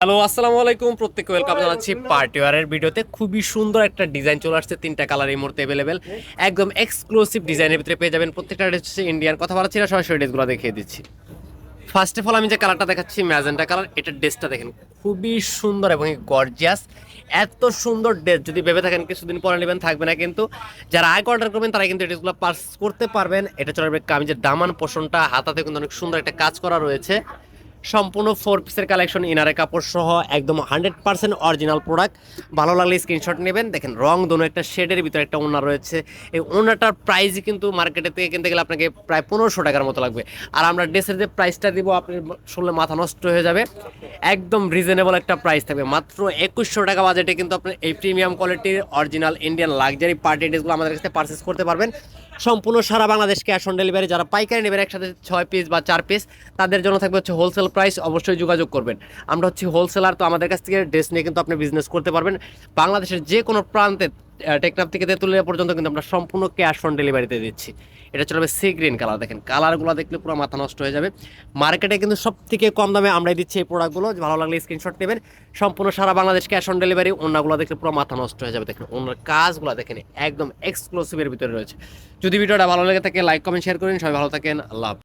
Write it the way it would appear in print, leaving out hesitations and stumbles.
Hello, আসসালামু আলাইকুম। প্রত্যেককে ওয়েলকাম জানাচ্ছি পার্টি ওয়ারের ভিডিওতে। খুবই সুন্দর একটা ডিজাইন চলে আসছে, তিনটা কালার এই মুহূর্তে অ্যাভেলেবেল। একদম এক্সক্লুসিভ ডিজাইনের ভিতরে পেয়ে যাবেন। প্রত্যেকটা ড্রেস হচ্ছে ইন্ডিয়ান। কথা বলাচ্ছি না, সরাসরি ড্রেসগুলো দেখিয়ে দিচ্ছি। ফার্স্ট অফ অল আমি যে কালারটা দেখাচ্ছি ম্যাজেন্টা কালার, এটার ড্রেসটা দেখেন খুবই সুন্দর এবং গর্জিয়াস। এত সুন্দর ড্রেস যদি ভেবে থাকেন কিছুদিন পরে নেবেন, থাকবে না কিন্তু। যারা আগে অর্ডার করবেন তারা কিন্তু এই ড্রেসগুলো পার্চেস করতে পারবেন। এটা চলবে কামিজের দামান পোষণটা, হাতাতে কিন্তু অনেক সুন্দর একটা কাজ করা রয়েছে। সম্পূর্ণ 4 পিসের কালেকশন, ইনারে কাপড় সহ একদম 100% অরিজিনাল প্রোডাক্ট। ভালো লাগলে স্ক্রিনশট নেবেন। দেখেন রং দোনো একটা শেডের ভিতরে একটা ওড়না রয়েছে। এই ওড়নাটার প্রাইস কিন্তু মার্কেটে থেকে কিনতে গেলে আপনাকে প্রায় 1500 টাকার মতো লাগবে। আর আমরা ড্রেসের যে প্রাইসটা দিব আপনি শুনলে মাথা নষ্ট হয়ে যাবে। একদম রিজনেবল একটা প্রাইস থাকবে, মাত্র 2100 টাকা বাজেটে কিন্তু আপনি এই প্রিমিয়াম কোয়ালিটির অরিজিনাল ইন্ডিয়ান লাক্সারি পার্টি ড্রেসগুলো আমাদের কাছে পারচেস করতে পারবেন। সম্পূর্ণ সারা বাংলাদেশ ক্যাশ অন ডেলিভারি। যারা পাইকারি নেবেন একসাথে 6 পিস বা 4 পিস, তাদের জন্য থাকবে হচ্ছে হোলসেল প্রাইস। অবশ্যই যোগাযোগ করবেন। আমরা হচ্ছে হোলসেলার, তো আমাদের কাছ থেকে ড্রেস নিয়ে কিন্তু আপনি বিজনেস করতে পারবেন। বাংলাদেশের যে কোনো প্রান্তে, টেকনাফ থেকে তেঁতুলিয়া পর্যন্ত কিন্তু আমরা সম্পূর্ণ ক্যাশ অন ডেলিভারিতে দিচ্ছি। এটা চলবে সি গ্রিন কালার। দেখেন কালারগুলো দেখলে পুরো মাথা নষ্ট হয়ে যাবে। মার্কেটে কিন্তু সব থেকে কম দামে আমরাই দিচ্ছি এই প্রোডাক্টগুলো। ভালো লাগলে স্ক্রিনশট নেবেন। সম্পূর্ণ সারা বাংলাদেশ ক্যাশ অন ডেলিভারি। অন্যগুলো দেখলে পুরো মাথা নষ্ট হয়ে যাবে। দেখেন অন্য কাজগুলো দেখেন একদম এক্সক্লুসিভের ভিতরে রয়েছে। যদি ভিডিওটা ভালো লেগে থাকে লাইক কমেন্ট শেয়ার করেন। সবাই ভালো থাকেন, আল্লাহ হাফেজ।